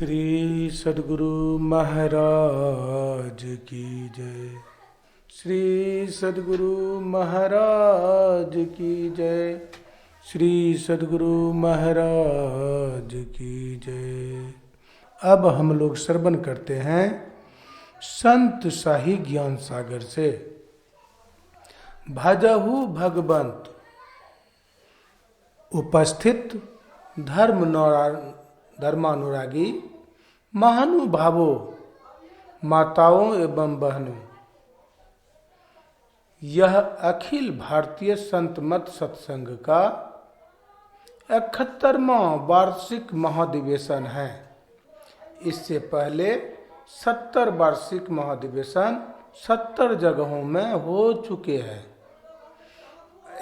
श्री सद्गुरु महाराज की जय। श्री सद्गुरु महाराज की जय। श्री सद्गुरु महाराज की जय। अब हम लोग श्रवण करते हैं संत शाही ज्ञान सागर से। भजहु भगवंत। उपस्थित धर्मानुरागी महानुभावों, माताओं एवं बहनों, यह अखिल भारतीय संत मत सत्संग का 71वां वार्षिक महाधिवेशन है। इससे पहले 70 वार्षिक महाधिवेशन 70 जगहों में हो चुके हैं।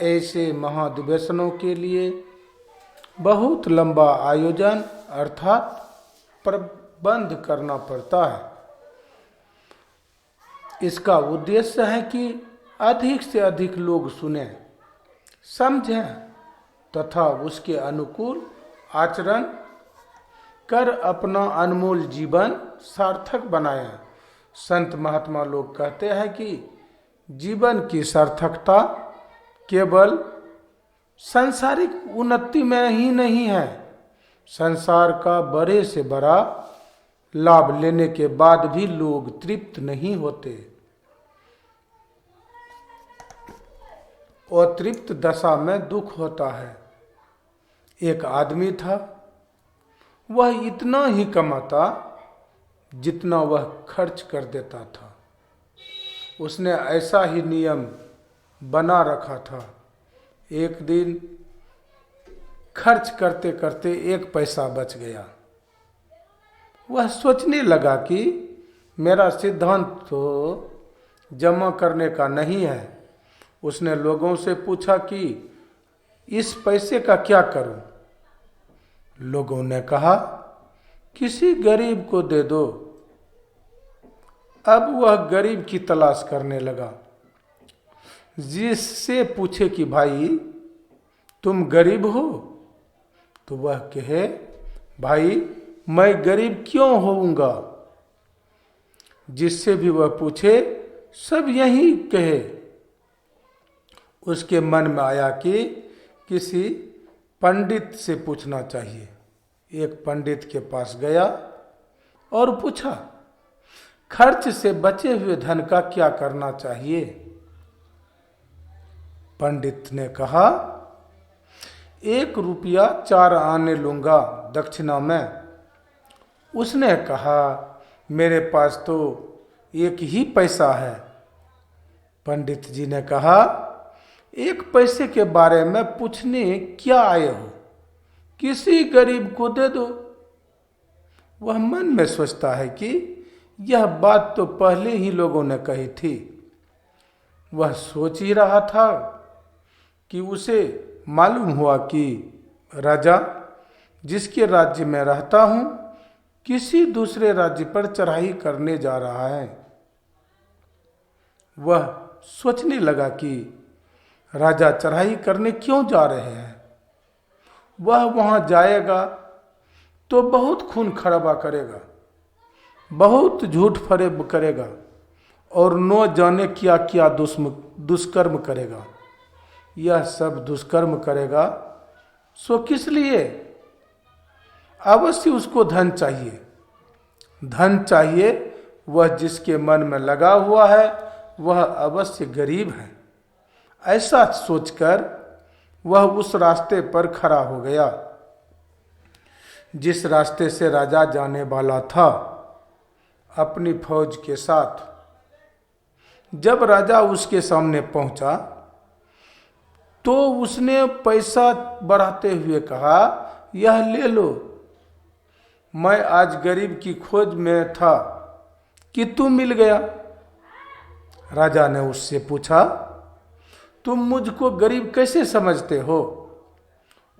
ऐसे महाधिवेशनों के लिए बहुत लंबा आयोजन अर्थात प्रबंध करना पड़ता है। इसका उद्देश्य है कि अधिक से अधिक लोग सुने, समझें तथा उसके अनुकूल आचरण कर अपना अनमोल जीवन सार्थक बनाएं। संत महात्मा लोग कहते हैं कि जीवन की सार्थकता केवल सांसारिक उन्नति में ही नहीं है। संसार का बड़े से बड़ा लाभ लेने के बाद भी लोग तृप्त नहीं होते। अतृप्त दशा में दुख होता है। एक आदमी था, वह इतना ही कमाता जितना वह खर्च कर देता था। उसने ऐसा ही नियम बना रखा था। एक दिन खर्च करते करते 1 पैसा बच गया। वह सोचने लगा कि मेरा सिद्धांत तो जमा करने का नहीं है। उसने लोगों से पूछा कि इस पैसे का क्या करूं? लोगों ने कहा किसी गरीब को दे दो। अब वह गरीब की तलाश करने लगा, जिससे पूछे कि भाई तुम गरीब हो? तो वह कहे भाई मैं गरीब क्यों होऊंगा? जिससे भी वह पूछे सब यही कहे। उसके मन में आया कि किसी पंडित से पूछना चाहिए। एक पंडित के पास गया और पूछा खर्च से बचे हुए धन का क्या करना चाहिए? पंडित ने कहा 1 रुपया 4 आने लूंगा दक्षिणा में। उसने कहा मेरे पास तो 1 ही पैसा है। पंडित जी ने कहा 1 पैसे के बारे में पूछने क्या आए हो? किसी गरीब को दे दो। वह मन में सोचता है कि यह बात तो पहले ही लोगों ने कही थी। वह सोच ही रहा था कि उसे मालूम हुआ कि राजा जिसके राज्य में रहता हूं किसी दूसरे राज्य पर चढ़ाई करने जा रहा है। वह सोचने लगा कि राजा चढ़ाई करने क्यों जा रहे हैं? वह वहां जाएगा तो बहुत खून खराबा करेगा, बहुत झूठ फरेब करेगा और न जाने क्या क्या दुष्कर्म करेगा। यह सब दुष्कर्म करेगा सो किस लिए? अवश्य उसको धन चाहिए। धन चाहिए, वह जिसके मन में लगा हुआ है वह अवश्य गरीब है। ऐसा सोचकर वह उस रास्ते पर खड़ा हो गया जिस रास्ते से राजा जाने वाला था अपनी फौज के साथ। जब राजा उसके सामने पहुंचा तो उसने पैसा बढ़ाते हुए कहा यह ले लो। मैं आज गरीब की खोज में था कि तू मिल गया। राजा ने उससे पूछा तुम मुझको गरीब कैसे समझते हो?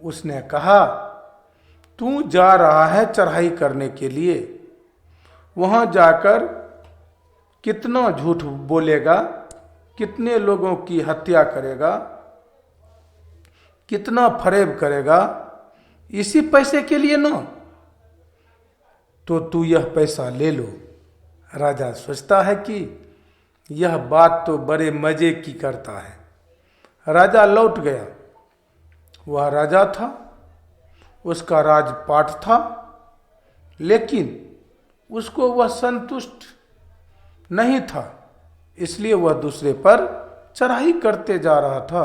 उसने कहा तू जा रहा है चढ़ाई करने के लिए। वहां जाकर कितना झूठ बोलेगा, कितने लोगों की हत्या करेगा, कितना फरेब करेगा, इसी पैसे के लिए न। तो तू यह पैसा ले लो। राजा सोचता है कि यह बात तो बड़े मजे की करता है। राजा लौट गया। वह राजा था, उसका राजपाट था, लेकिन उसको वह संतुष्ट नहीं था, इसलिए वह दूसरे पर चढ़ाई करते जा रहा था।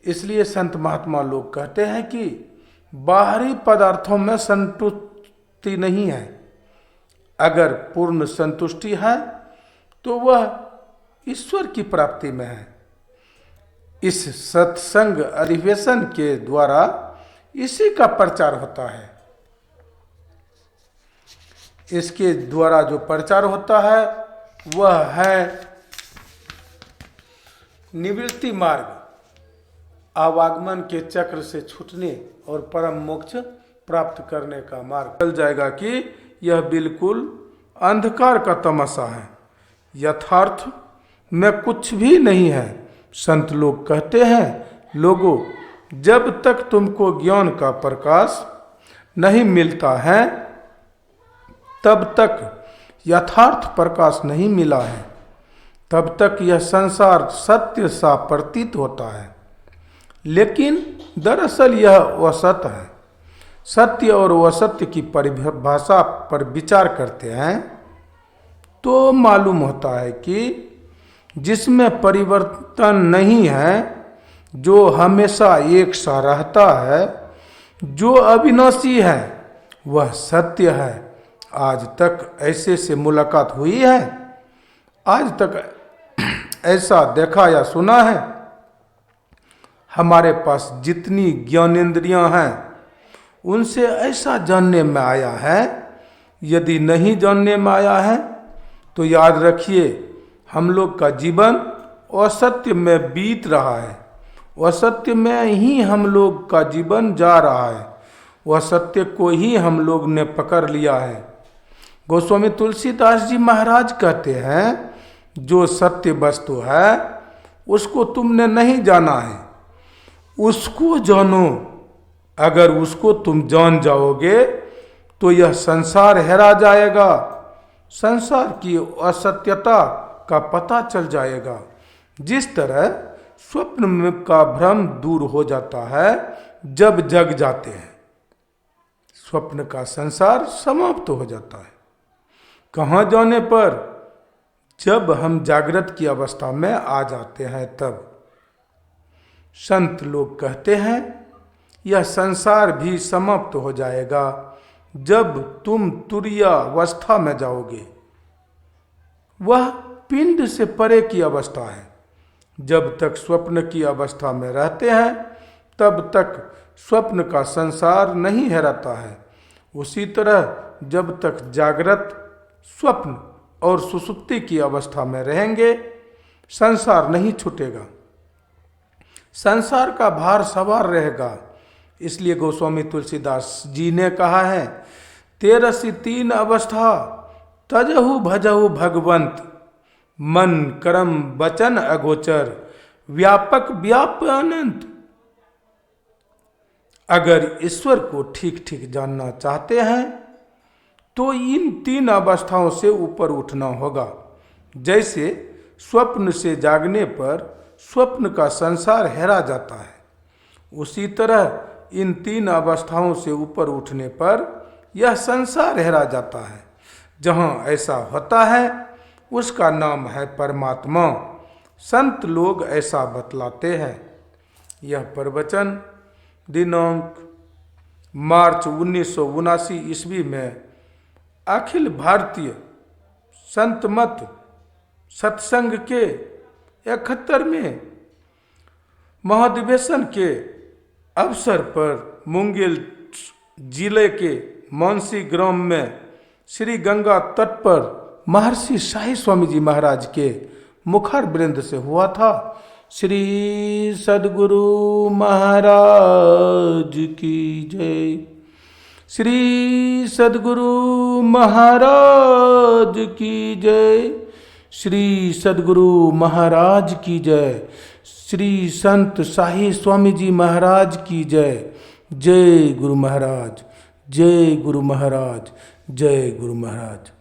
इसलिए संत महात्मा लोग कहते हैं कि बाहरी पदार्थों में संतुष्टि नहीं है। अगर पूर्ण संतुष्टि है तो वह ईश्वर की प्राप्ति में है। इस सत्संग अधिवेशन के द्वारा इसी का प्रचार होता है। इसके द्वारा जो प्रचार होता है वह है निवृत्ति मार्ग, आवागमन के चक्र से छूटने और परम मोक्ष प्राप्त करने का मार्ग। चल जाएगा कि यह बिल्कुल अंधकार का तमाशा है, यथार्थ में कुछ भी नहीं है। संत लोग कहते हैं, लोगों, जब तक तुमको ज्ञान का प्रकाश नहीं मिलता है तब तक यथार्थ प्रकाश नहीं मिला है, तब तक यह संसार सत्य सा प्रतीत होता है। लेकिन दरअसल यह असत है। सत्य और असत्य की परिभाषा पर विचार करते हैं तो मालूम होता है कि जिसमें परिवर्तन नहीं है, जो हमेशा एक सा रहता है, जो अविनाशी है, वह सत्य है। आज तक ऐसे से मुलाकात हुई है? आज तक ऐसा देखा या सुना है? हमारे पास जितनी ज्ञानेंद्रियां हैं उनसे ऐसा जानने में आया है? यदि नहीं जानने में आया है तो याद रखिए, हम लोग का जीवन असत्य में बीत रहा है, असत्य में ही हम लोग का जीवन जा रहा है, वह सत्य को ही हम लोग ने पकड़ लिया है। गोस्वामी तुलसीदास जी महाराज कहते हैं, जो सत्य वस्तु है उसको तुमने नहीं जाना है, उसको जानो। अगर उसको तुम जान जाओगे तो यह संसार हेरा जाएगा, संसार की असत्यता का पता चल जाएगा। जिस तरह स्वप्न में का भ्रम दूर हो जाता है जब जग जाते हैं, स्वप्न का संसार समाप्त हो जाता है। कहाँ जाने पर? जब हम जागृत की अवस्था में आ जाते हैं तब। संत लोग कहते हैं, यह संसार भी समाप्त हो जाएगा जब तुम तुरीयावस्था में जाओगे। वह पिंड से परे की अवस्था है। जब तक स्वप्न की अवस्था में रहते हैं तब तक स्वप्न का संसार नहीं हेराता है। उसी तरह जब तक जागृत, स्वप्न और सुसुप्ति की अवस्था में रहेंगे, संसार नहीं छूटेगा, संसार का भार सवार रहेगा। इसलिए गोस्वामी तुलसीदास जी ने कहा है, 13 3 अवस्था तजहु भजहु भगवंत, मन कर्म वचन अगोचर, व्यापक व्याप अनंत। अगर ईश्वर को ठीक ठीक जानना चाहते हैं तो इन 3 अवस्थाओं से ऊपर उठना होगा। जैसे स्वप्न से जागने पर स्वप्न का संसार हेरा जाता है, उसी तरह इन 3 अवस्थाओं से ऊपर उठने पर यह संसार हेरा जाता है। जहाँ ऐसा होता है उसका नाम है परमात्मा। संत लोग ऐसा बतलाते हैं। यह प्रवचन दिनांक मार्च 1979 ईस्वी में अखिल भारतीय संत मत सत्संग के 71वें महाधिवेशन के अवसर पर मुंगेर जिले के मानसी ग्राम में श्री गंगा तट पर महर्षि शाही स्वामी जी महाराज के मुखार वृंद से हुआ था। श्री सद्गुरु महाराज की जय। श्री सद्गुरु महाराज की जय। श्री सद्गुरु महाराज की जय। श्री संत शाही स्वामी जी महाराज की जय। जय गुरु महाराज, जय गुरु महाराज, जय गुरु महाराज।